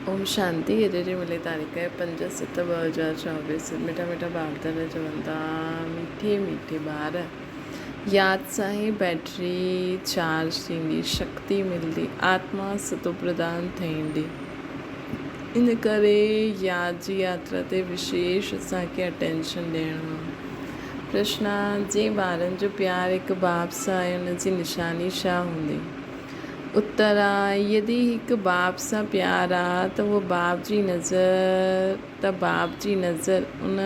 ओम शांति। अॼु जी मिली तारीख़ आहे 5/7/2024। मिठा मिठा ॿार त चवनि था मीठे मीठे ॿार। यादि सां ई बैटरी चार्ज थींदी, शक्ति मिलंदी, आत्मा सतो प्रदान थींदी। इन करे यादि जी यात्रा ते विशेष असांखे अटेंशन ॾियणो आहे। प्रश्न: जे ॿारनि जो प्यारु हिकु बाप सां आहे, उन जी निशानी छा हूंदी? उत्तर आहे, यदि हिकु बाप सां प्यारु आहे त उहो बाप जी नज़र उन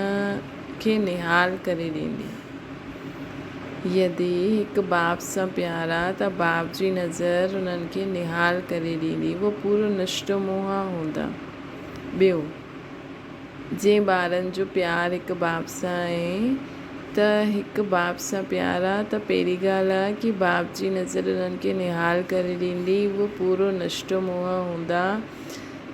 खे निहाल करे ॾींदी। यदि हिकु बाप सां प्यारु आहे त बाप जी नज़र उन्हनि खे निहाल करे ॾींदी, उहो पूरो नष्टो मोह हूंदा। ॿियो, जे ॿारनि जो प्यारु हिकु बाप सां आहे त हिकु बाप सां प्यारु आहे त पहिरीं ॻाल्हि आहे कि बाप जी नज़र उन्हनि खे निहाल करे ॾींदी, उहो पूरो नष्टो मोह हूंदा।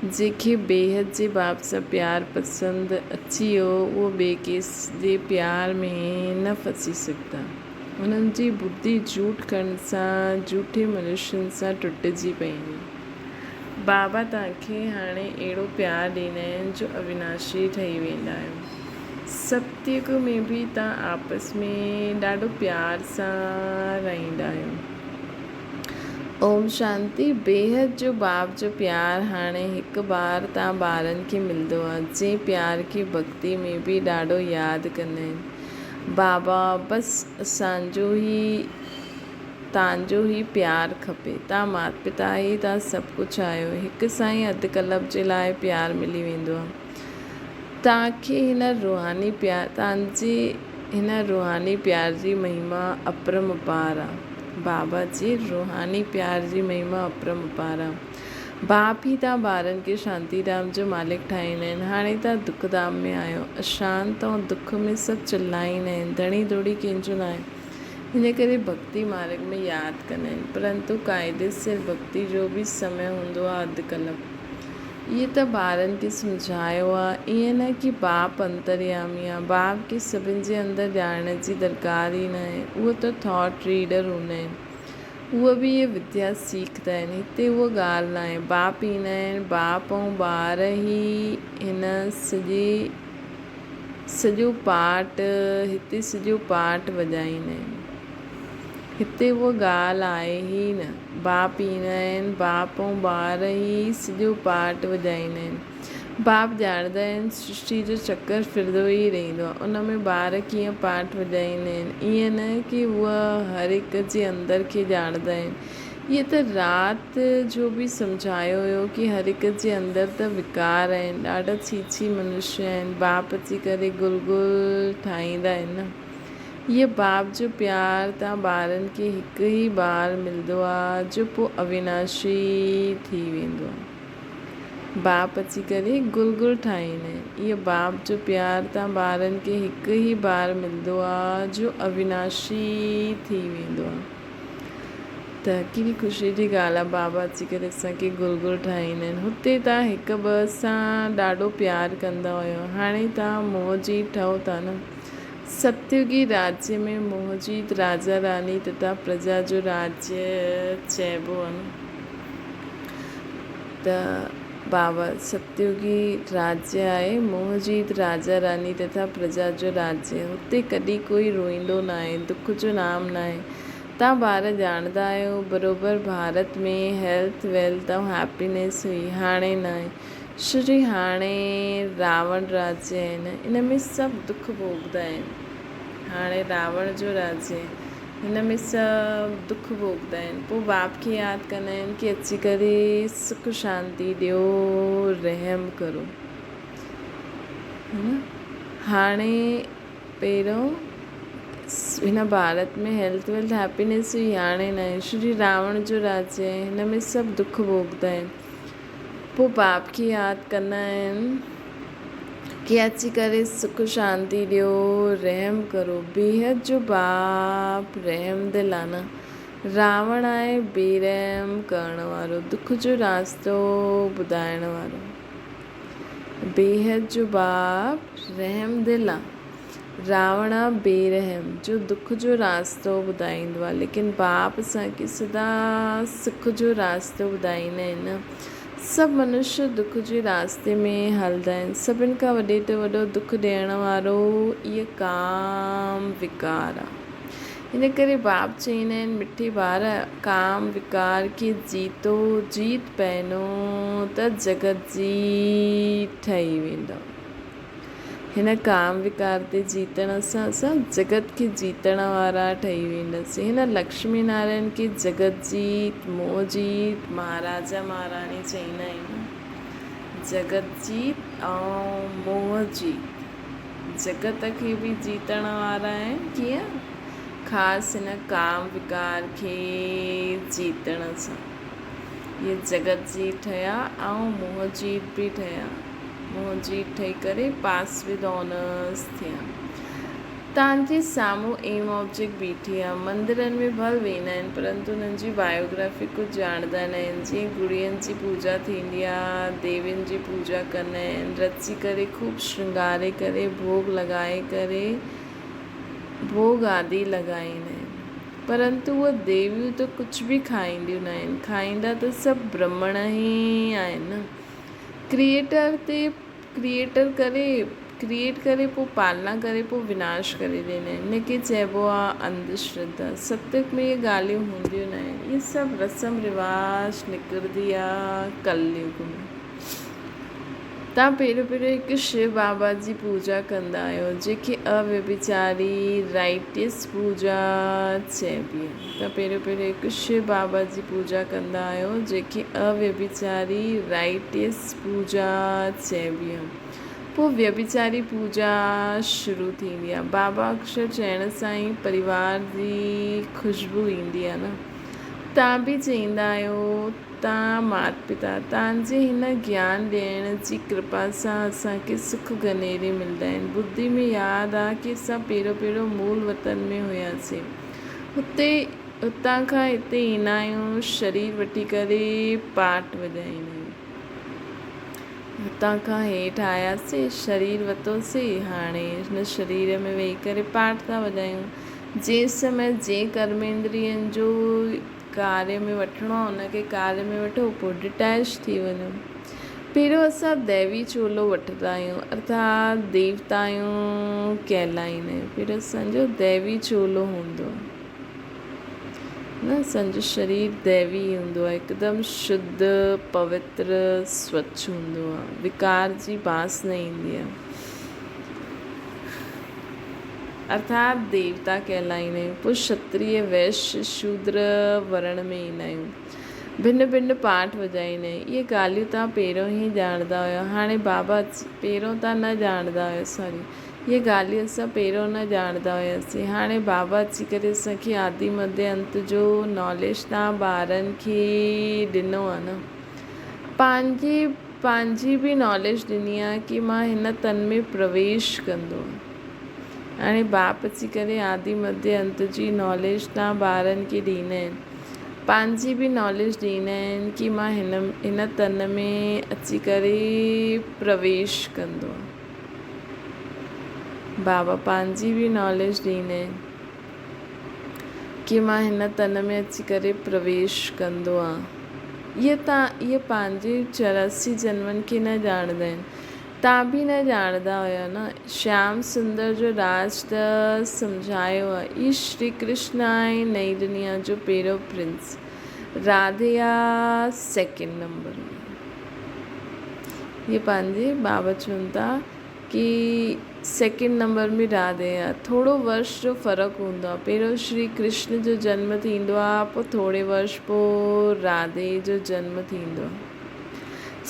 जंहिंखे बेहद जे बाप सां प्यारु पसंदि अची वियो, उहो ॿिए कंहिं प्यार में न फसी सघंदा। उन्हनि जी बुद्धि झूठ करण सां, झूठे मनुष्यनि सां टुटिजी पवंदी। बाबा तव्हांखे हाणे अहिड़ो प्यारु ॾींदा आहिनि जो अविनाशी ठही वेंदा आहियो। सतयुग में बि तव्हां आपस में ॾाढो प्यार सां रहंदा आहियो। ओम शांति। बेहद जो बाप जो प्यारु हाणे हिकु बार तव्हां ॿारनि खे मिलंदो आहे, जंहिं प्यार खे भक्ति में बि ॾाढो यादि कंदा आहिनि। बाबा बसि तव्हांजो ई प्यारु खपे। तव्हां माता पिता ई तव्हां सभु कुझु आहियो। हिकु सां ई अधु कल्प जे लाइ प्यारु मिली वेंदो आहे। तव्हांजे हिन रूहानी प्यार जी महिमा अपरंपार आहे। बाबा जी रूहानी प्यार जी महिमा अपरंपार आहे। बाप ई तव्हां ॿारनि खे शांतीधाम जो मालिक ठाहींदा आहिनि। हाणे तव्हां दुखधाम में आहियो। अशांत ऐं दुख में सभु चिल्लाईंदा आहिनि, धणी धोड़ी कंहिंजो न आहे। हिन करे भक्ति मार्ग में यादि कंदा आहिनि, परंतु क़ाइदे से भक्ति जो बि समय हूंदो आहे अधु कल्प। इहे त ॿारनि खे सम्झायो आहे। ईअं न कि बाप अंतर्यामी आहे, बाप खे सभिनि जे अंदरि ॼाणण जी दरकार ई न आहे। उहो त थॉट रीडर हूंदा आहिनि, उहे बि इहे विद्या सीखंदा आहिनि। हिते उहा ॻाल्हि न आहे। बाप ईंदा आहिनि, बाप ऐं ॿार ई हिन सॼो पार्ट वॼाईंदा आहिनि। हिते उहा ॻाल्हि आहे ई न। बाप ईंदा आहिनि, बाप ऐं ॿार ई सॼो पार्ट वॼाईंदा आहिनि। बाप ॼाणंदा आहिनि सृष्टि जो चक्कर फिरंदो ई रहंदो आहे, उन में ॿार कीअं पार्ट वॼाईंदा आहिनि। ईअं न कि उहा हर हिक जे अंदरि खे ॼाणंदा आहिनि। इहे त राति जो बि सम्झायो हुयो कि हर हिक जे अंदरि त विकार आहिनि, ॾाढा छी मनुष्य आहिनि। बाप अची करे गुल ठाहींदा आहिनि न। इहे बाप जो प्यारु तव्हां ॿारनि खे हिकु ई बार मिलंदो आहे, जो पोइ अविनाशी थी वेंदो आहे। बाप अची करे गुल ठाहींदा आहिनि। इहे बाप जो प्यारु तव्हां ॿारनि खे हिकु ई बार मिलंदो आहे, जो अविनाशी थी वेंदो आहे। त केॾी ख़ुशी जी ॻाल्हि आहे। बाबा अची करे असांखे गुल ठाहींदा आहिनि। हुते तव्हां हिक ॿ सां ॾाढो प्यारु कंदा हुयो, हाणे तव्हां मोह जी ठहो था न। सतयुगी राज्य में मोहजीत राजा रानी तथा प्रजा जो राज्य चइबो आहे न। त बाबा सतयुगी राज्य आहे, मोहजीत राजा रानी तथा प्रजा जो राज्य। हुते कॾहिं कोई रोईंदो न आहे, दुख जो नाम न आहे। तव्हां ॿार ॼाणंदा आहियो बराबरि भारत में हेल्थ वेल्थ ऐं हैप्पीनेस हुई, हाणे न आहे। श्री हाणे रावण राज्य आहिनि, इन में सभु दुख भोगंदा आहिनि। हाणे रावण जो राज्य, हिन में सभु दुख भोगंदा आहिनि। पोइ बाप खे यादि कंदा आहिनि कि अची करे सुख शांति ॾियो, रहम करो। हाणे पहिरियों हिन भारत में हेल्थ वेल्थ हैप्पीनेस हुई, हाणे न आहे। श्री रावण जो राज्य आहे, हिन में सभु दुख भोगंदा आहिनि। पोइ बाप खे यादि कंदा आहिनि कि अची करे सुख शांति ॾियो, रहम करो। बेहद जो बाप रहम दिल आहे न। रावण आहे बेरहम करण वारो, दुख जो रास्तो ॿुधाइण वारो। बेहद जो बाप रहम दिल आहे, रावण आहे बेरहम जो दुख जो रास्तो ॿुधाईंदो आहे। लेकिन बाप असांखे सदा सुख जो रास्तो ॿुधाईंदा आहिनि न। सभु मनुष्य दुख जे रास्ते में हलंदा आहिनि। सभिनि खां वॾे ते वॾो दुख ॾियण वारो इहो काम विकार आहे। हिन करे बाप चईंदा आहिनि, मिठे ॿार, काम विकार खे जीत पइनो त जगत जीत ठही वेंदो। हिन काम विकार ते जीतण सां असां जगत खे जीतण वारा ठही वेंदासीं। हिन लक्ष्मी नारायण खे जगत जीत, मोह जीत, महाराजा महारानी चईंदा आहिनि। जगत जीत ऐं मोह जीत, जगत खे बि जीतण वारा आहिनि। कीअं? ख़ासि हिन काम विकार खे जीतण सां। इहे जगत जीत ठहिया ऐं मोह जीत बि ठहिया। मोह जीत ठही करे पास विद ऑनर्स थिया। तव्हांजे साम्हूं एम ऑब्जेक्ट बीठी आहे। मंदरनि में भल वेंदा आहिनि, परंतु उन्हनि जी बायोग्राफी कुझु ॼाणंदा न आहिनि। जीअं गुड़ियनि जी पूजा थींदी आहे, देवियुनि जी पूजा कंदा आहिनि, रची करे ख़ूब श्रंगारे करे भोग लॻाए करे भोग आदि लॻाईंदा आहिनि। परंतु उहे देवियूं त कुझु बि खाईंदियूं न आहिनि। खाईंदा त सभु ब्राह्मण ई आहिनि। क्रिएट करे पोइ पालना करे पोइ विनाश करे ॾींदा आहिनि। हिनखे चइबो आहे अंधश्रद्धा। सत्युग में इहे ॻाल्हियूं हूंदियूं न आहिनि। इहे सभु रस्म रिवाज निकिरंदी आहे कलयुग में। तव्हां पहिरियों हिकु शिव बाबा जी पूजा कंदा आहियो, जंहिंखे अव्यभिचारी राइटियस पूजा चइबी आहे। तव्हां पहिरियों हिकु शिव बाबा जी पूजा कंदा आहियो, जंहिंखे अव्यभिचारी राइटियस पूजा चइबी आहे। पोइ व्यभिचारी पूजा शुरू थींदी आहे। बाबा अक्षर चइण सां ई परिवार जी ख़ुशबू ईंदी आहे न। तव्हां बि चईंदा आहियो, तव्हां माता पिता तव्हांजे हिन ज्ञान ॾियण जी कृपा सां असांखे सुख गनेरे मिलंदा आहिनि। बुद्धि में यादि आहे कि असां पहिरियों मूल वतन में हुआसीं। हुतां खां हिते ईंदा आहियूं, शरीर वठी करे पाठ वॼाईंदा आहियूं। हुतां खां हेठि आयासीं, शरीर वरितोसीं, हाणे हिन शरीर में वेही करे पाठ था वॼायूं। जंहिं समय जंहिं कर्मेंद्रियनि जो कार्य में वठिणो आहे उनखे कार्य में वठो, पोइ डिटैच थी वञो। पहिरियों असां दैवी चोलो वठंदा आहियूं, अर्थात देवता आहियूं कहलाईंदा आहियूं। पहिरियों असांजो दैवी चोलो हूंदो आहे न। असांजो शरीर दैवी हूंदो आहे, हिकदमि शुद्ध पवित्र स्वच्छ हूंदो आहे। विकार जी बास न ईंदी आहे, अर्थात देवता कहलाईंदा आहियूं। पोइ क्षत्रिय वैश्य शूद्र वर्ण में ईंदा आहियूं। भिन्न भिन्न पाठ वॼाईंदा आहियूं। इहे ॻाल्हियूं तव्हां पहिरियों ई ॼाणंदा हुयो। हाणे बाबा पहिरियों तव्हां न ॼाणंदा हुयो, इहे ॻाल्हियूं असां पहिरियों न ॼाणंदा हुआसीं। हाणे बाबा अची करे असांखे आदि मध्य अंत जो नॉलेज तव्हां ॿारनि खे ॾिनो आहे न। पंहिंजी बि नॉलेज ॾिनी आहे कि मां हिन तन में प्रवेश कंदो। हाणे बाप अची करे आदि मध्य अंत जी नॉलेज तव्हां ॿारनि खे ॾींदा आहिनि। पंहिंजी बि नॉलेज ॾींदा आहिनि कि मां हिन तन में अची करे प्रवेश कंदो। बाबा पंहिंजी बि नॉलेज ॾींदा आहिनि कि मां हिन तन में अची करे प्रवेश कंदो आहे। इहे पंहिंजे 84 जन्मनि खे न ॼाणंदा आहिनि। तव्हां बि न ॼाणंदा हुयो न। श्याम सुंदर जो राज त सम्झायो आहे। इहे श्री कृष्ण आहे नई दुनिया जो पहिरियों प्रिंस। राधे आहे 2nd नंबर में। इहे पंहिंजे बाबा चवनि था कि 2nd नंबर में राधे आहे। थोरो वर्ष जो फ़र्क़ु हूंदो आहे। पहिरियों श्री कृष्ण जो जन्म थींदो आहे, पोइ थोरे वर्ष पोइ राधे जो जन्म थींदो आहे।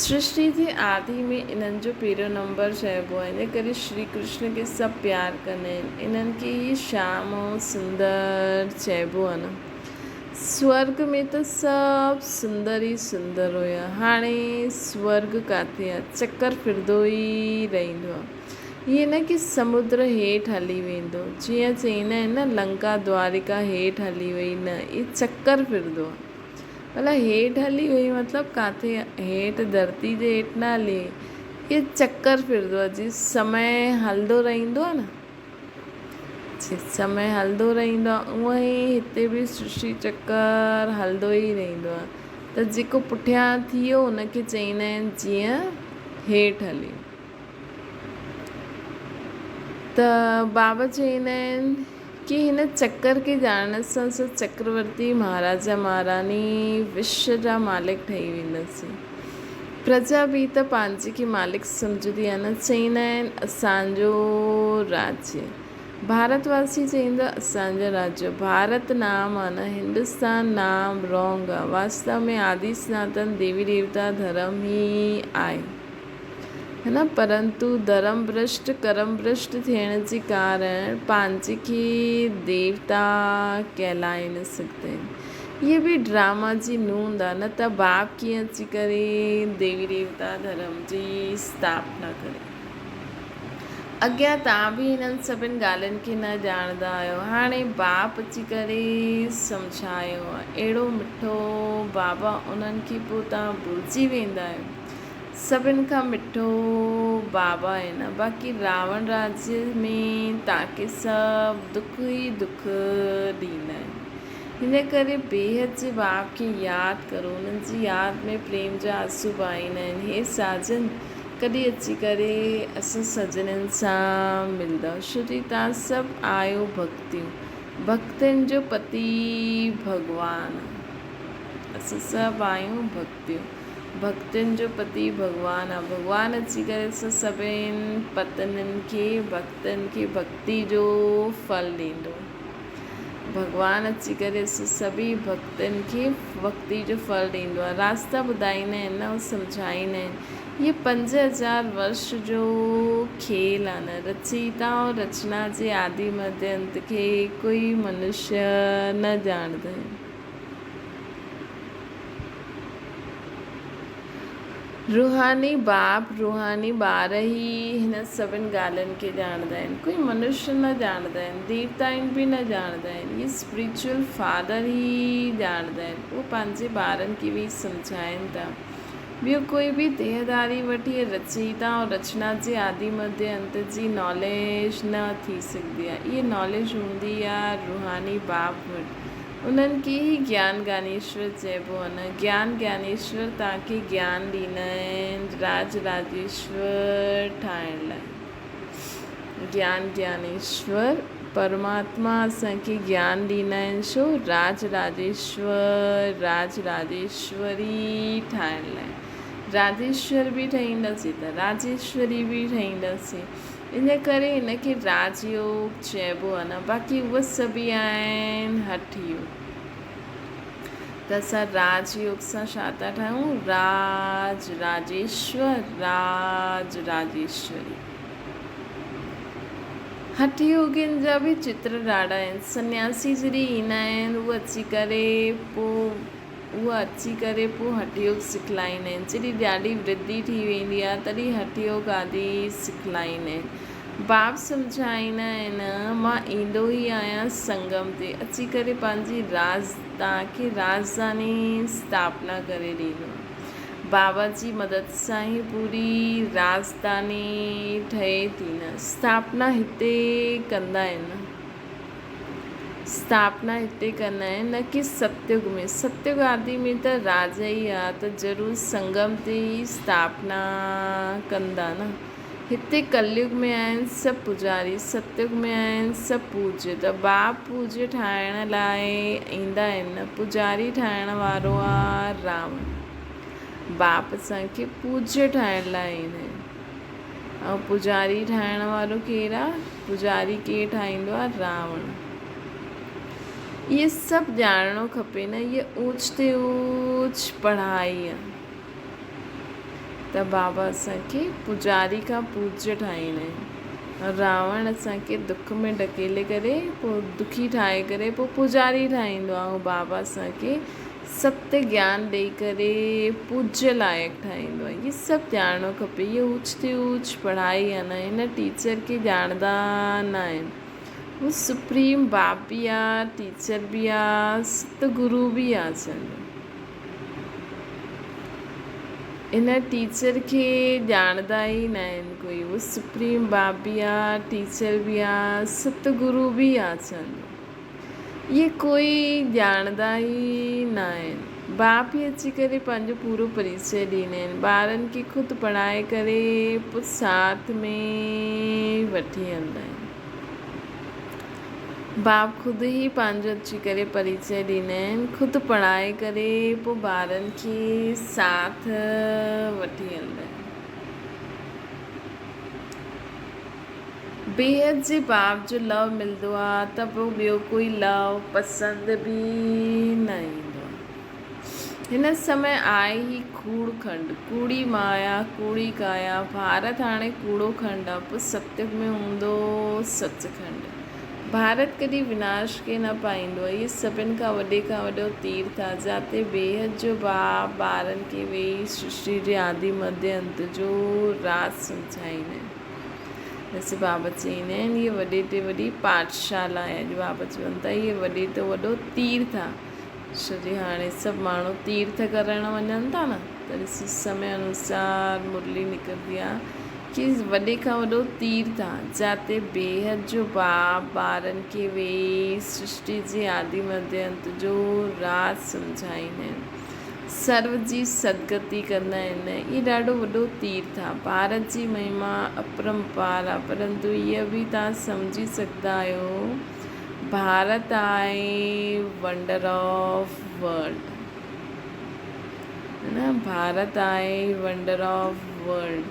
सृष्टि जे आदि में इन्हनि जो पहिरियों नंबर चइबो आहे। इन करे श्री कृष्ण खे सभु प्यार कंदा आहिनि। इन्हनि खे ई श्याम ऐं सुंदर चइबो आहे न। स्वर्ग में त सभु सुंदर ई सुंदर हुया। हाणे स्वर्ग किथे आहे? चकर फिरंदो ई रहंदो आहे। ईअं न कि समुद्र हेठि हली वेंदो, जीअं चईंदा आहिनि न लंका द्वारिका हेठि हली वई। न, इहे चकर फिरंदो आहे। भला हेठि हली वई मतिलबु किथे? हेठि धरती जे हेठि न हली वई, इहे चकर फिरंदो आहे। जीअं समय हलंदो रहंदो आहे न, समय हलंदो रहंदो आहे, उअं ई हिते बि सृष्टि चकर हलंदो ई रहंदो आहे। त जेको पुठियां थी वियो उनखे चईंदा आहिनि जीअं हेठि हले। त बाबा चईंदा आहिनि कि हिन चक्कर खे ॼाणण सां असां चक्रवर्ती महाराजा महारानी विश्व जा मालिक ठही वेंदासीं। प्रजा बि त पंहिंजे खे मालिक सम्झंदी आहे न। चईंदा आहिनि असांजो राज्य, भारतवासी चईंदा असांजो राज्य। भारत नाम आहे न, हिंदुस्तान नाम रॉन्ग आहे। वास्तव में आदि सनातन देवी देवता धर्म ही आहे, है न। परंतु धर्म भ्रष्ट कर्म भ्रष्ट थियण जे कारण पंहिंजे खे देवता कहलाए न सघंदा आहिनि। ये बि ड्रामा जी नूंद आहे न। त बाप कीअं अची करे देवी देवता धर्म जी स्थापना करे। अॻियां तव्हां बि हिननि सभिनि ॻाल्हियुनि खे न ॼाणंदा आहियो, हाणे बाप अची करे सम्झायो आहे। अहिड़ो मिठो बाबा उन्हनि खे पोइ तव्हां भुलिजी वेंदा आहियो। सभिनि खां मिठो बाबा आहे न। बाक़ी रावण राज्य में तव्हांखे सभु दुख ई दुख ॾींदा आहिनि। हिन करे बेहद जे बाप खे यादि करो, उन्हनि जी यादि में प्रेम जा आंसू बहाईंदा आहिनि। हे साजन, कॾहिं अची करे असां सजननि सां मिलंदव। छोजी तव्हां सभु आहियो भक्तियूं, भक्तनि जो पति भॻवानु। असां सभु आहियूं भक्तियूं, भक्तनि जो पति भॻवानु आहे। भॻवानु अची करे असां सभिनि पतननि खे भक्तनि खे भक्ति जो फल ॾींदो। भॻवानु अची करे असां सभी भक्तनि खे भक्ति जो फल ॾींदो आहे। रास्ता ॿुधाईंदा आहिनि न, सम्झाईंदा आहिनि। ये 5000 वर्ष जो खेल आहे न। रचयिता और रचना जे आदि मध्य अंत खे कोई मनुष्य न ॼाणंदा आहिनि। रूहानी बाप रूहानी ॿार ई हिन सभिनि ॻाल्हियुनि खे ॼाणंदा आहिनि। कोई मनुष्य न ॼाणंदा आहिनि, देवताउनि बि न ॼाणंदा आहिनि। ये स्पिरिचुअल फादर ई ॼाणंदा आहिनि। उहे पंहिंजे ॿारनि खे बि सम्झाइनि था। ॿियो कोई बि देहदारी वठी रचयिता और रचना जे आदि मध्य अंत जी नॉलेज न थी सघंदी आहे। इहा नॉलेज हूंदी आहे रूहानी बाप वटि। उन्हनि खे ई ज्ञान ज्ञानेश्वर चइबो आहे न। ज्ञान ज्ञानेश्वर तव्हांखे ज्ञान ॾींदा आहिनि राज राजेश्वर ठाहिण लाइ। ज्ञान ज्ञानेश्वर परमात्मा असांखे ज्ञान ॾींदा आहिनि छो? राज राजेश्वर राज राजेश्वरी ठाहिण लाइ। राजेश्वर बि ठहींदासीं त राजेश्वरी बि ठहींदासीं। इन करे हिनखे राजयोग चइबो आहे न। बाक़ी उहे सभई आहिनि हठ योग। त असां राजयोग सां छा था ठाहियूं? राज राजेश्वर राज राजेश्वरी। हठ योगियुनि जा बि चित्र ॾाढा आहिनि। सन्यासी जॾहिं ईंदा आहिनि उहे अची करे पोइ हठ योग सिखलाईंदा आहिनि। जॾहिं ॾाढी वृद्धि थी वेंदी आहे तॾहिं हठ योग आदि सिखलाईंदा आहिनि। बाप सम्झाईंदा आहिनि मां ईंदो ई आहियां संगम ते अची करे पंहिंजी तव्हांखे राजधानी स्थापना करे ॾींदो। बाबा जी मदद सां ई पूरी राजधानी ठहे थी न। स्थापना हिते कंदा आहिनि, स्थापना हिते कंदा आहिनि न कि सतयुग में। सतयुग आदि में त राजा ई आहे त ज़रूरु संगम ते ई स्थापना कंदा न। हिते कलयुग में आहिनि सभु पुजारी, सतयुग में आहिनि सभु पूज्य। त बाप पूज्य ठाहिण लाइ ईंदा आहिनि न। पुजारी ठाहिण वारो आहे रावण। बाप असांखे पूज्य ठाहिण लाइ ईंदा आहिनि। ऐं पुजारी ठाहिण वारो केरु आहे? पुजारी केरु ठाहींदो आहे? रावण। इहे सभु ॼाणणो खपे न। इहे ऊच ते ऊच पढ़ाई आहे। त बाबा असांखे पुजारी खां पूज्य ठाहींदा आहिनि। रावण असांखे दुख में ढकेले करे पोइ दुखी ठाहे करे पोइ पुजारी ठाहींदो आहे। ऐं बाबा असांखे सत्य ज्ञान ॾेई करे पूज्य लाइक़ु ठाहींदो आहे। इहे सभु ॼाणणो खपे। इहे ऊच ते ऊच पढ़ाई आहे न। हिन टीचर खे ॼाणंदा न आहिनि। हू सुप्रीम बाप बि आहे, टीचर बि आहे, सतगुरु बि आहे असांजो। इन टीचर खे ॼाणंदा ई न आहिनि कोई। उहो सुप्रीम बाप बि आहे, टीचर बि आहे, सतगुरु बि आहे असांजो। इहे कोई ॼाणंदा ई न आहिनि। बाप ई अची करे पंहिंजो पूरो परिचय ॾींदा आहिनि। ॿारनि खे ख़ुदि पढ़ाए करे पोइ साथ में वठी हलंदा आहिनि। बाप ख़ुदि ई पंहिंजो अची करे परिचय ॾींदा आहिनि, ख़ुदि पढ़ाए करे पोइ ॿारनि खे साथ वठी हलंदा आहिनि। बेहद जे बाप जो लव मिलंदो आहे त पोइ ॿियो कोई लव पसंदि बि न ईंदो आहे। हिन समय आहे ई कूड़ खंड, कूड़ी माया कूड़ी काया। भारत हाणे कूड़ो खंड आहे, पोइ सत्युग में हूंदो सचखंड। भारत कॾहिं विनाश खे न पाईंदो आहे। इहे सभिनि खां वॾो तीर्थ आहे, जिते बेहद जो बाप ॿारनि खे वेही सृष्टि जे आदि मध्य अंत जो राज सम्झाईंदा आहिनि। जैसे बाबा चईंदा आहिनि इहे वॾे ते वॾी पाठशाला आहे। अॼु बाबा चवनि था इहे वॾे ते वॾो तीर्थ आहे। छो जे हाणे सभु माण्हू तीर्थ करणु वञनि था न, त ॾिसी समय अनुसार मुरली निकिरंदी आहे कि वॾे खां वॾो तीर्थ आहे, जिते बेहद जो बाप ॿारनि खे वेही सृष्टि जे आदि मध्य अंत जो राज सम्झाईंदा आहिनि, सर्व जी सदगति कंदा आहिनि। इहो ॾाढो वॾो तीर्थ आहे। भारत जी महिमा अपरंपार आहे, परंतु इहा बि तव्हां सम्झी सघंदा आहियो, भारत आहे वंडर ऑफ वर्ल्ड, है न। भारत आहे वंडर ऑफ वर्ल्ड।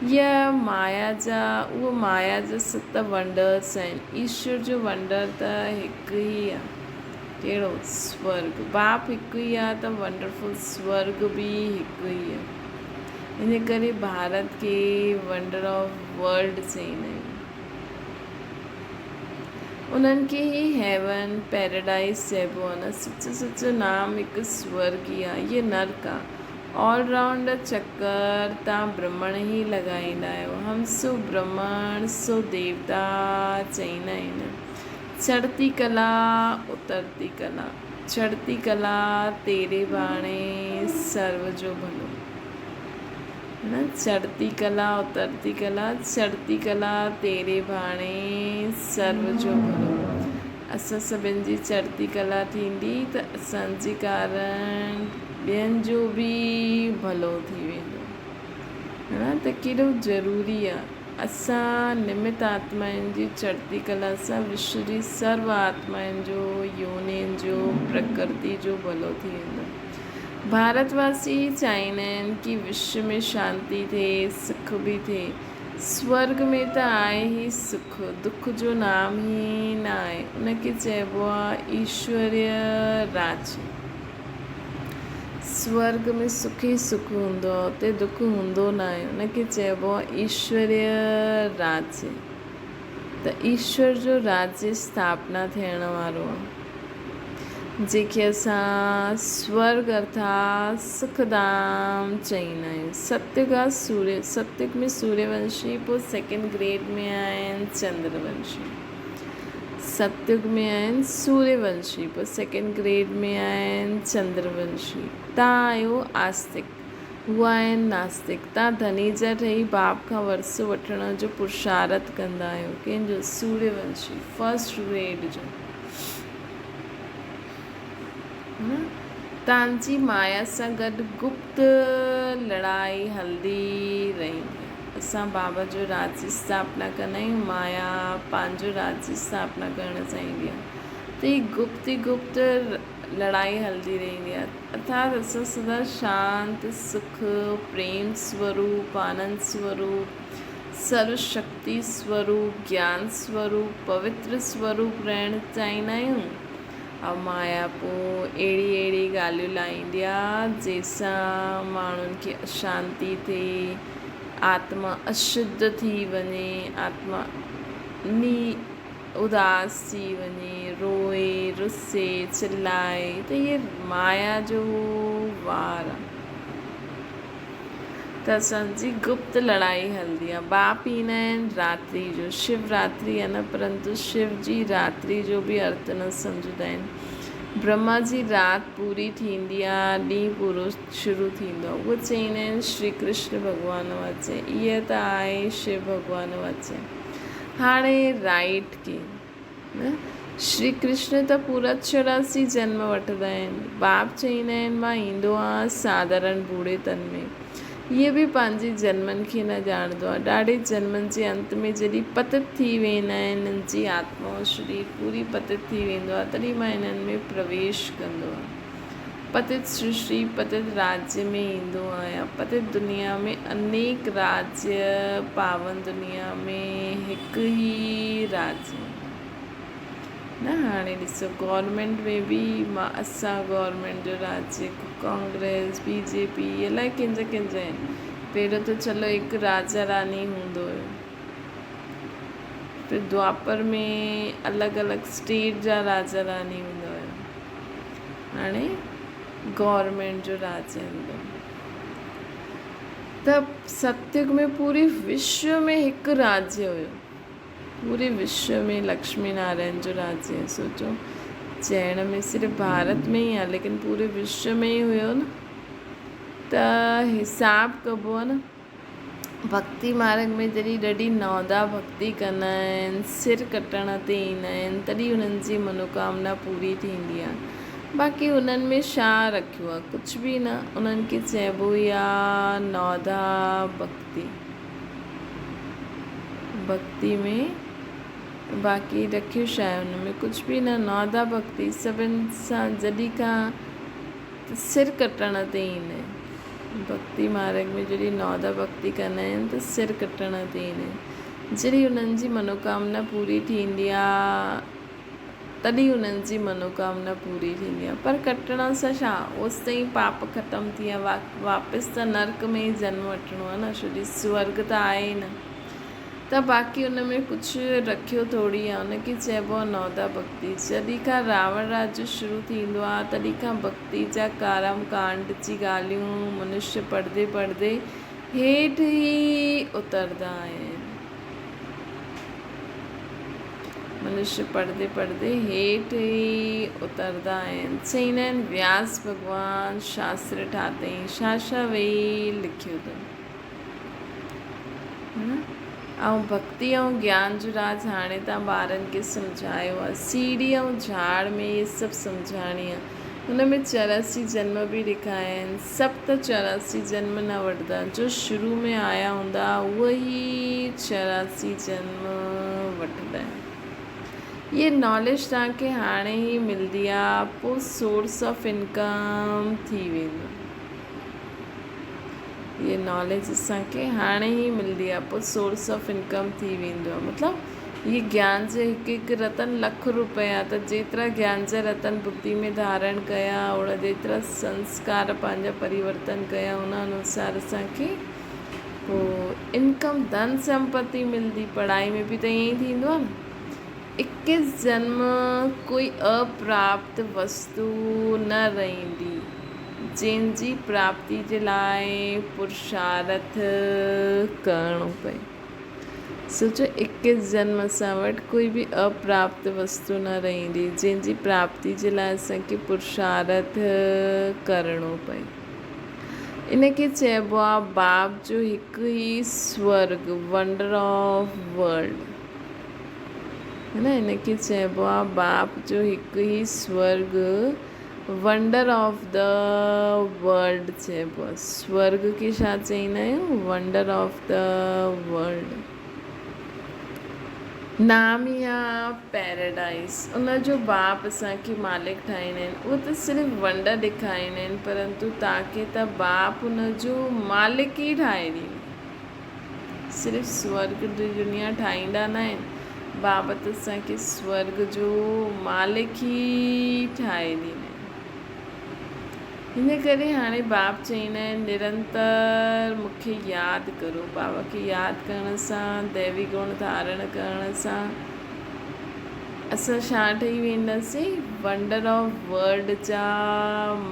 इहा माया जा 7 वंडर्स आहिनि। ईश्वर जो वंडर त हिकु ई आहे। कहिड़ो? स्वर्ग। बाप हिकु ई आहे त वंडरफुल स्वर्ग बि हिकु ई आहे। इन करे भारत खे वंडर ऑफ वर्ल्ड चईंदा आहियूं। उन्हनि खे ई हेवन पैराडाइज़ चइबो आहे न। सचो नाम हिकु स्वर्ग ई आहे, इहे नर्क आहे। ऑलराउंडर चक्कर तव्हां ब्रह्मण ई लॻाईंदा आहियो। हम सो ब्रह्मण सो देवता चईंदा आहिनि। चढ़ती कला उतरती कला, चढ़ती कला तेरे बाणे सर्व जो भलो, न। चढ़ती कला उतरती कला, चढ़ती कला तेरे बाणे सर्व जो भलो। असां सभिनि जी चढ़ती कला थींदी त असांजे कारण ॿियनि जो बि भलो थी वेंदो, है न। त केॾो ज़रूरी आहे असां निमित आत्माउनि जी चढ़ती कला सां विश्व जी सर्व आत्माउनि जो, योनियुनि जो, प्रकृति जो भलो थी वेंदो। भारतवासी चाहींदा आहिनि कि विश्व में शांति थिए, सुख बि थिए। स्वर्ग में त आहे ई सुख, दुख जो नाम ई न आहे। उनखे चइबो आहे ईश्वरीय राज्य। स्वर्ग में सुख ई सुख हूंदो आहे, उते दुख हूंदो न आहे। उनखे चइबो आहे ईश्वरीय राज्य। त ईश्वर जो राज्य स्थापना थियण वारो आहे, जंहिंखे असां स्वर्ग अर्थात सुखधाम चईंदा आहियूं। सत्युग में सूर्यवंशी, पोइ 2nd ग्रेड में आहिनि चंद्रवंशी। सत्युग में आहिनि सूर्यवंशी, पोइ 2nd ग्रेड में आहिनि चंद्रवंशी। तव्हां आहियो आस्तिक, उहा आहिनि नास्तिक। तव्हां धनी जा ठही बाप खां वरसो वठण जो पुरुषार्थ कंदा आहियो। कंहिंजो? सूर्यवंशी, 1st ग्रेड जो। तव्हांजी माया सां गॾु गुप्त लड़ाई हलंदी रहंदी। असां बाबा जो राज्य स्थापना कंदा आहियूं, माया पंहिंजो राज्य स्थापना करणु चाहींदी आहे। त ही गुप्त लड़ाई हलंदी रहंदी आहे। अर्थात असां सदा शांत, सुख, प्रेम स्वरूप, आनंद स्वरूप, सर्वशक्ति स्वरूप, ज्ञान स्वरूप, पवित्र स्वरूप रहणु चाहींदा आहियूं। ऐं माया पोइ अहिड़ी ॻाल्हियूं लाहींदी आहे जंहिंसां माण्हुनि खे अशांति थिए, आत्मा अशुद्ध थी वञे, आत्मा उदास थी वञे, रोए रुसे चिल्लाए। त इहे माया जो वार आहे। त असांजी गुप्त लड़ाई हलंदी आहे। बाप ईंदा आहिनि रात्रि जो, शिवरात्रि आहे न, परंतु शिव जी रात्रि जो बि अर्थ न सम्झंदा आहिनि। ब्रह्मा जी राति पूरी थींदी आहे, ॾींहुं पूरो शुरू थींदो आहे। उहे चईंदा आहिनि श्री कृष्ण भॻवानु वाचे। इहा त आहे शिव भॻवानु वाचे। हाणे राइट के न श्री कृष्ण त पूरा 84 जन्म वठंदा आहिनि। बाप चईंदा आहिनि मां ईंदो आहियां साधारण बूढ़े तन में। इहे बि पंहिंजे जन्मनि खे न ॼाणंदो आहे। ॾाढे जन्मनि जे अंत में जॾहिं पतित थी वेंदा आहिनि, हिननि जी आत्मा ऐं शरीर पूरी पतित थी वेंदो आहे, तॾहिं मां हिननि में प्रवेश कंदो आहे। पतित सृष्टि पतित राज्य में ईंदो आहियां। पतित दुनिया में अनेक राज्य, पावन दुनिया में हिकु ई राज्य न। हाणे ॾिसो गवर्नमेंट में बि असां गवर्नमेंट जो राज्य, कांग्रेस, BJP अलाए कंहिंजा आहिनि। पहिरियों त चलो हिकु राजा रानी हूंदो हुयो, फिर द्वापर में अलॻि अलॻि स्टेट जा राजा रानी हूंदा हुया। हाणे गवर्नमेंट जो राज्य हूंदो। त सतयुग में पूरे विश्व में हिकु राज्य हुयो। पूरे विश्व में लक्ष्मी नारायण जो राज्य है। सोचो, चइण में सिर्फ़ु भारत में ही आहे, लेकिन पूरे विश्व में ही हुयो न। त हिसाब कबो आहे न, भक्ति मार्ग में जॾहिं ॾाढी नौदा भक्ति कंदा आहिनि, सिर कटण ते ईंदा आहिनि, तॾहिं उन्हनि जी मनोकामना पूरी थींदी आहे। बाक़ी उन्हनि में छा रखियो आहे? कुझु बि न। उन्हनि खे चइबो ई आहे नौदा भक्ति। भक्ति में बाक़ी रखियो छा आहे? हुन में कुझु बि न। नौदा भक्ति सभिनि सां जॾहिं खां सिर कटण ते ईंदा आहिनि। भक्ति मार्ग में जॾहिं नौदा भक्ति कंदा आहिनि त सिर कटण ते ईंदा आहिनि। जॾहिं उन्हनि जी मनोकामना पूरी थींदी आहे, तॾहिं उन्हनि जी मनोकामना पूरी थींदी आहे। पर कटण सां छा? ओसि ताईं पाप ख़तमु थी विया। वापसि त नर्क में ई जनम वठिणो आहे न, छो स्वर्ग त आहे ई न। त बाक़ी उन में कुझु रखियो थोरी आहे। उनखे चइबो आहे नौदा भक्ति। जॾहिं खां रावण राज्य शुरू थींदो आहे, तॾहिं खां भक्ति जा कर्म कांड जी ॻाल्हियूं मनुष्य पढ़ंदे पढ़ंदे हेठि ई उतरंदा आहिनि। मनुष्य पढ़ंदे पढ़ंदे हेठि ई उतरंदा आहिनि। चईंदा आहिनि व्यास भॻवानु शास्त्र ठातईं, छा वेही लिखियो अथऊं। ऐं भक्ति ऐं ज्ञान जो राज हाणे तव्हां ॿारनि खे सम्झायो आहे। सीढ़ी ऐं झाड़ में इहे सभु सम्झाइणी आहे। हुन में 84 जन्म बि लिखाया आहिनि। सभु त 84 जन्म न वठंदा, जो शुरू में आया हूंदा उहे ई 84 जन्म वठंदा आहिनि। इहे नॉलेज तव्हांखे हाणे ई मिलंदी आहे, पोइ सोर्स ऑफ इनकम थी वेंदो। ये नॉलेज असांखे हाणे ई मिलंदी आहे, पोइ सोर्स ऑफ इनकम थी वेंदो आहे। मतिलबु ये ज्ञान जे हिकु हिकु रतन लख रुपया। त जेतिरा ज्ञान जा रतन बुद्धि में धारण कया, ओड़ा जेतिरा संस्कार पंहिंजा परिवर्तन कया, उन अनुसार असांखे पोइ इनकम धन संपत्ति मिलंदी। पढ़ाई में बि त ईअं ई थींदो आहे न। 21 जन्म कोई अप्राप्त वस्तु न रहंदी, जंहिंजी प्राप्ति जे लाइ पुरुषार्थ करिणो पए। सोचो, 21 जन्म असां वटि कोई बि अप्राप्त वस्तु न रहंदी, जंहिंजी प्राप्ति जे लाइ असांखे पुरुषार्थ करिणो पए। इनखे चइबो आहे बाप जो हिकु ई स्वर्ग, वंडर ऑफ वर्ल्ड, है न। इनखे चइबो आहे बाप जो हिकु ई स्वर्ग, वंडर ऑफ द वर्ल्ड चइबो आहे। स्वर्ग खे छा चईंदा आहियूं? Wonder of the world. नाम ई आहे पैराडाइज़। उनजो बाप असांखे मालिक ठाहींदा आहिनि। उहे त सिर्फ़ु वंडर ॾेखारींदा आहिनि, परंतु तव्हांखे त बाप उनजो मालिक ई ठाहे ॾींदो। सिर्फ़ु स्वर्ग जी दुनिया ठाहींदा न आहिनि, बाप त असांखे स्वर्ग जो मालिक ई ठाहे ॾींदा आहिनि। हिन करे हाणे बाप चईंदा आहिनि निरंतर मूंखे यादि करो। बाबा खे यादि करण सां, दैवी गुण धारण करण सां असां छा ठही वेंदासीं? वंडर ऑफ वर्ल्ड जा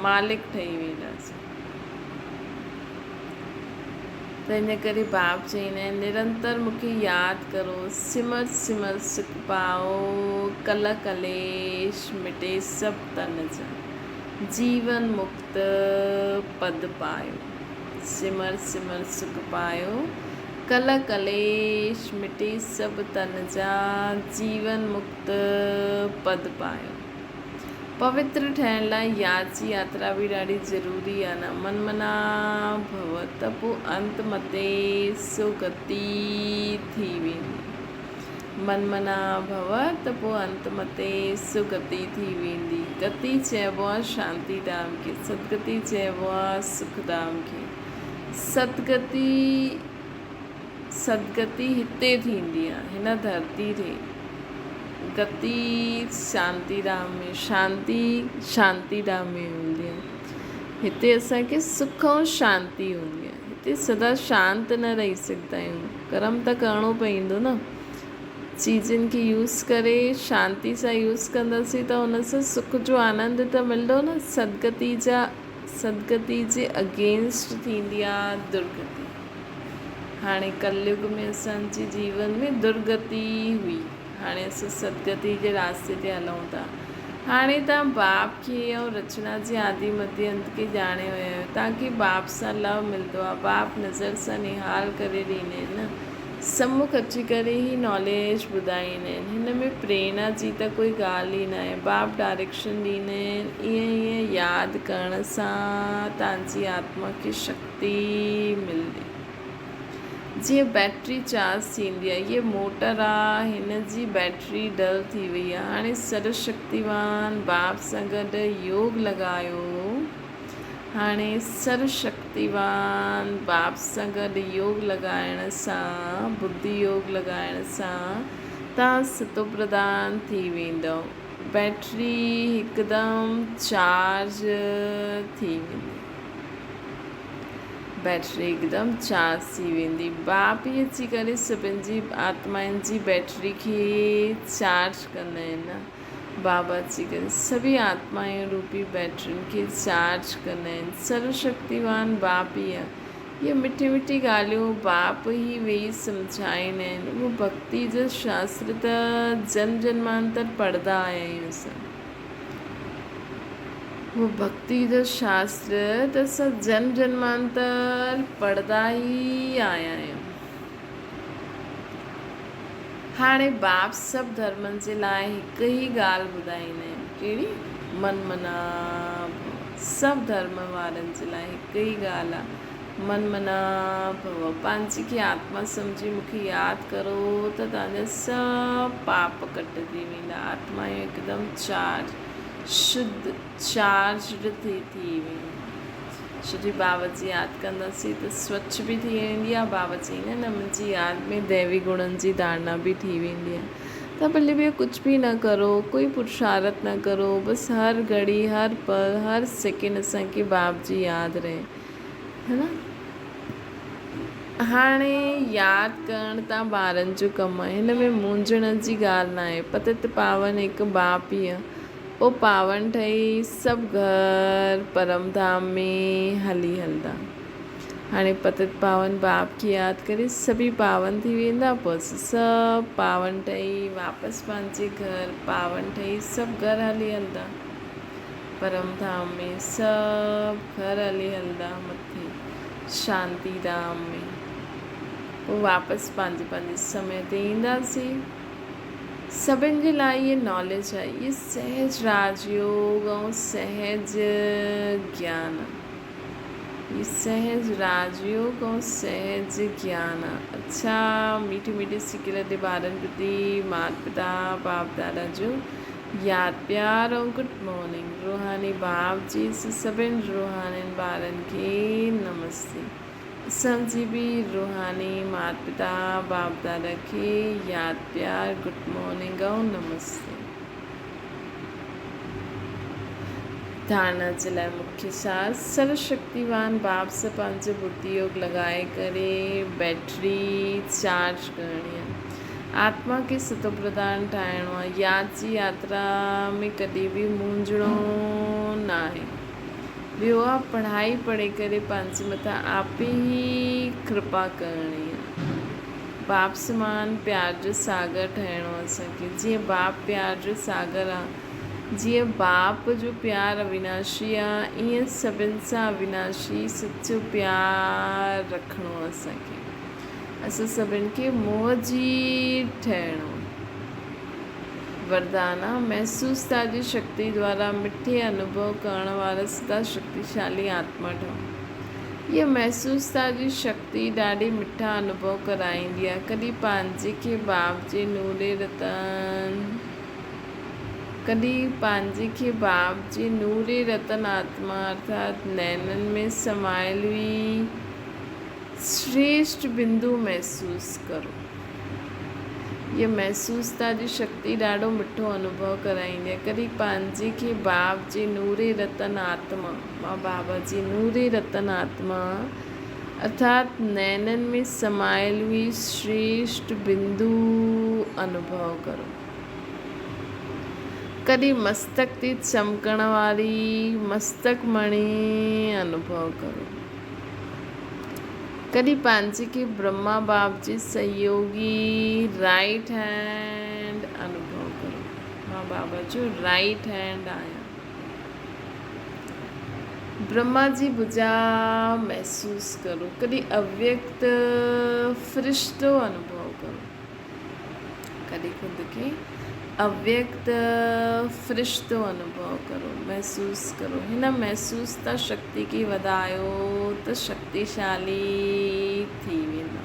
मालिक ठही वेंदासीं। त हिन करे बाप चईंदा आहिनि निरंतर मूंखे यादि करो। सिमर सिमर सुख पाओ, कल कलेश मिटे सभु तन जा, जीवन मुक्त पद पायो। सिमर सिमर सुख पायो, कल कलेश मिटे सब तन जा, जीवन मुक्त पद पायो। पवित्र ठहण लाइ याद जी यात्रा बि ॾाढी ज़रूरी आहे न। मन मना भव त पोइ अंत मते सुगति थी वेंदी। मन मना भव त पोइ अंत मते सुगति थी वेंदी। गति चइबो आहे शांति धाम खे, सदगति चइबो आहे सुखधाम खे। सदगति हिते थींदी आहे, हिन धरती ते। गति शांति धाम में, शांति धाम में हूंदी आहे। हिते असांखे सुख ऐं शांति हूंदी आहे। हिते सदा शांति न रही सघंदा आहियूं, कर्म त करिणो पवंदो न। चीज़नि खे यूज़ करे शांति सां यूज़ कंदासीं त हुन सां सुख जो आनंद त मिलंदो न। सदगति जे अगेंस्ट थींदी आहे दुर्गति। हाणे कलयुग में असांजे जीवन में दुर्गति हुई, हाणे असां सदगति जे रास्ते ते हलूं था। हाणे तव्हां बाप खे ऐं रचना जे आदि मध्य अंत खे ॼाणे विया आहियो। तव्हांखे बाप सां लव मिलंदो आहे। बाप नज़र सां निहाल करे ॾींदा आहिनि न, सम्मुख अची करे ई नॉलेज ॿुधाईंदा आहिनि। हिन में प्रेरणा जी त कोई ॻाल्हि ई न आहे। बाप डायरेक्शन ॾींदा आहिनि। ईअं यादि करण सां तव्हांजी आत्मा खे शक्ति मिलंदी। जीअं बैटरी चार्ज थींदी आहे, इहा मोटर आहे, हिन जी बैटरी डल थी वई आहे। हाणे सर्वशक्तिवान बाप सां गॾु योग लॻायो। हाणे सर्वशक्तिवान बाप सां गॾु योग लॻाइण सां, बुद्धि योग लॻाइण सां तव्हां सतो प्रधान थी वेंदव। बैटरी हिकदमि चार्ज थी वेंदी। बैटरी हिकदमि चार्ज थी वेंदी। बाप ई अची करे सभिनि जी आत्माउनि जी बैटरी खे चार्ज कंदा आहिनि न। बाबा अची करे सभी आत्माऊं रूपी बैटरियुनि खे चार्ज कंदा आहिनि। सर्वशक्तिवान बाप ई आहे। इहे मिठी मिठी ॻाल्हियूं बाप ई वेही सम्झाईंदा आहिनि। उहो भक्ति जो शास्त्र त जन्म जन्मांतर पढ़ंदा आया आहियूं असां। वो भक्ति जो शास्त्र त असां जन्म जन्मांतर पढ़ंदा ई आया आहियूं। हाणे बाप सभु धर्मनि जे लाइ हिकु ई ॻाल्हि ॿुधाईंदा आहिनि। कहिड़ी? मन मना भव। सभु धर्म वारनि जे लाइ हिकु ई ॻाल्हि आहे, मन मना भव। पंहिंजी खे आत्मा सम्झी मूंखे यादि करो त तव्हांजा सभु पाप कटिजी वेंदा। आत्माऊं हिकदमि शुद्ध चार्जड थी वेंदी। छोजी बाबा जी यादि कंदासीं त स्वच्छ बि थी वेंदी आहे। बाबा चईंदा आहिनि न, मुंहिंजी यादि में दैवी गुणनि जी धारणा बि थी वेंदी आहे। त भले ॿियो कुझु बि न करो, कोई पुरुषार्थ न करो, बसि हर घड़ी, हर पल, हर सेकेंड असांखे बाप जी यादि रहे, है न। हाणे यादि करणु तव्हां ॿारनि जो कमु आहे। हिन में मुंझण जी ॻाल्हि न आहे। पतित पावन हिकु बाप ई आहे। पोइ पावन ठही सभु घर परम धाम में हलंदा। हाणे पतित पावन बाप खे यादि करे सभी पावन थी वेंदा। पोइ सभु पावन ठही वापसि पंहिंजे घर पावन ठही सभु घर हलंदा। परम धाम में सभु घर हलंदा मथे शांति धाम में। पोइ वापसि पंहिंजे समय ते ईंदासीं। सभिनि जे लाइ इहे नॉलेज आहे। इहे सहज राजयोग ऐं सहज ज्ञान। ये सहज राजयोग ऐं सहज ज्ञान। अच्छा, मीठी मीठी सिखियल ते ॿारनि प्रति माता पिता बाप दादा जो यादि प्यार ऐं गुड मॉर्निंग। रूहानी बाप जी सभिनि रूहानी ॿारनि खे नमस्ते। असांजी बि रूहानी माता पिता बाप दादा खे यादि प्यार गुड मॉर्निंग ऐं नमस्ते। धारणा जे लाइ मुख्य सार। सर्वशक्तिवान बाप सां पंहिंजो बुद्धि योग लॻाए करे बैटरी चार्ज करणी आहे। आत्मा खे सतो प्रधान ठाहिणो आहे। यादि जी यात्रा में कॾहिं बि मुंझणो न आहे। ॿियो आहे पढ़ाई पढ़ी करे पंहिंजे मथां आप ई कृपा करणी आहे। बाप समान प्यार जो सागर ठहिणो आहे असांखे। जीअं बाप प्यार जो सागर आहे, जीअं बाप जो प्यार अविनाशी आहे, ईअं सभिनि सां अविनाशी सचो प्यार रखिणो आहे असांखे। असां सभिनि खे मोह जी ठहिणो। वरदाना महसूसता जी शक्ति द्वारा मिठे अनुभव करण वारा सदा शक्तिशाली आत्मा ठहो। इहा महसूसता जी शक्ति ॾाढी मिठा अनुभव कराईंदी आहे। कॾहिं पंहिंजे खे बाप जे नूरे रतन आत्मा अर्थात नैनन में समायल हुई श्रेष्ठ बिंदु महसूस करो। ये महसूसता जी शक्ति ॾाढो मिठो अनुभव कराईंदी आहे। कॾहिं पंहिंजे खे बाप जे नूरे रतन आत्मा, मां बाबा जी नूरे रतन आत्मा अर्थात नैनन में समायल हुई श्रेष्ठ बिंदु अनुभव करो। कॾहिं मस्तक ते चमकण वारी मस्तक मणि अनुभव करो। कॾहिं पंहिंजे खे ब्रह्मा बाप जे सहयोगी राइट हैंड अनुभव करो। मां बाबा जो राइट हैंड आहियां। ब्रह्मा जी भुजा महसूस करो। कॾहिं अव्यक्त फ़रिश्तो अनुभव करो। कॾहिं ख़ुदि खे अव्यक्त फ़रिश्तो अनुभव करो, महसूस करो। हिन महसूसता शक्ति खे वधायो त शक्तिशाली थी वेंदा।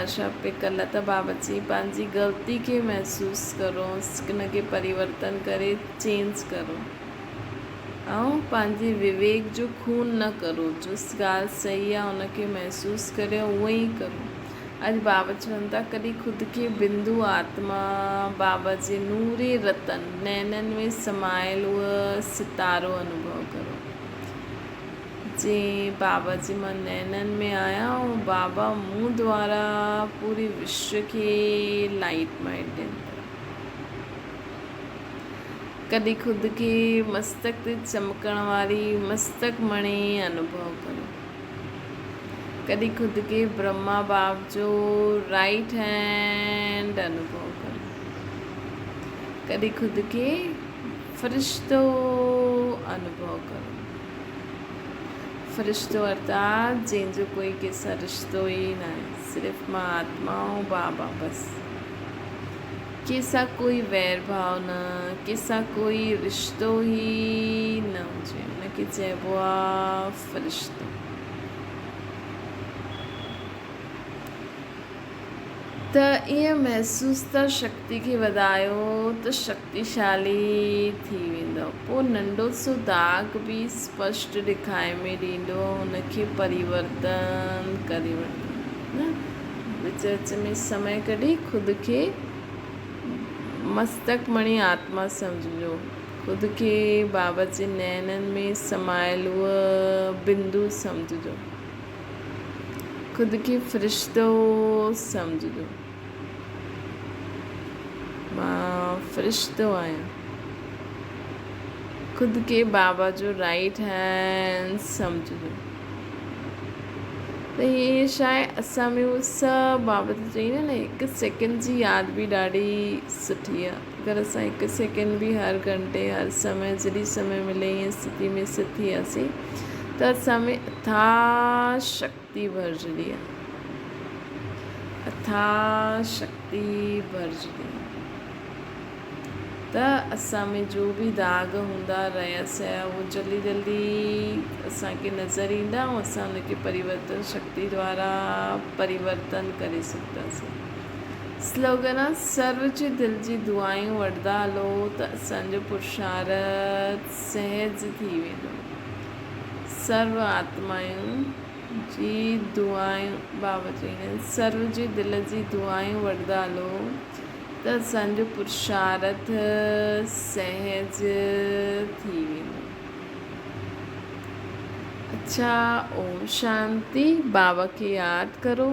छा पे कल्ह त बाबा जी पंहिंजी ग़लती खे महसूस करो, हिन खे परिवर्तन करे चेंज करो ऐं पंहिंजे विवेक जो खून न करो। जो ॻाल्हि सही आहे उनखे महसूस करियो, उहो ई करो। अॼु बाबा चवनि था कॾहिं ख़ुदि खे बिंदु आत्मा बाबा जे नूरे रतन नैनन में समायल उहो सितारो अनुभव करो। जे बाबा जी मां नैनन में आहियां ऐं बाबा मूं द्वारा पूरे विश्व खे लाइट माइट ॾियनि था। कॾहिं ख़ुदि खे मस्तक ते चमकण वारी मस्तक मणि अनुभव करो। कॾहिं ख़ुदि खे ब्रह्मा बाप जो राइट हैंड अनुभव करो। कॾहिं ख़ुदि खे फ़रिश्तो अनुभव करो। फ़रिश्तो अर्थात जंहिंजो कोई कंहिंसां रिश्तो ई न आहे, सिर्फ़ु मां आत्मा ऐं बाबा बसि। कंहिंसां कोई वैर भाव न, कंहिंसां कोई रिश्तो ई न हुजे, हुनखे चइबो आहे फ़रिश्तो। त ईअं महसूसता शक्ति खे वधायो त शक्तिशाली थी वेंदो। पोइ नंढो सो दाग बि स्पष्ट ॾेखारे में ॾींदो, हुनखे परिवर्तन करे वठंदो न। विच विच में समय कढी ख़ुदि खे मस्तक मणि आत्मा सम्झिजो। ख़ुदि खे बाबा जे नैनन में समायल उहा बिंदु सम्झिजो। ख़ुदि खे फ़रिश्तो सम्झिजो। मां फ़रिश्तो आहियां। ख़ुदि खे बाबा जो राइट हैंड सम्झिजो। त इहे छा आहे, असां में उहो सभु बाबा त चई न हिकु सेकेंड जी यादि बि ॾाढी सुठी आहे। अगरि असां हिकु सेकेंड बि हर घंटे हर समय जॾहिं समय मिले ईअं स्थिति में स्थित थी वियासीं त असां में अथाह शक्ति भरिजंदी आहे। अथाह शक्ति भरिजंदी आहे त असां में जो बि दाग हूंदा रहियसि उहो जल्दी जल्दी असांखे नज़र ईंदा ऐं असां उनखे परिवर्तन शक्ति द्वारा परिवर्तन करे सघंदासीं। स्लोगन आहे सर्व जे दिलि जी दुआयूं वठंदा हलो त असांजो पुरुषार्थ सहज थी वेंदो। सर्व आत्माऊं जी दुआयूं बाबा चईंदा आहिनि, सर्व जे दिलि जी दुआयूं वठंदा हलो त असांजो पुरुषार्थ सहज थी वेंदो। अच्छा, ओम शांति। बाबा खे यादि करो।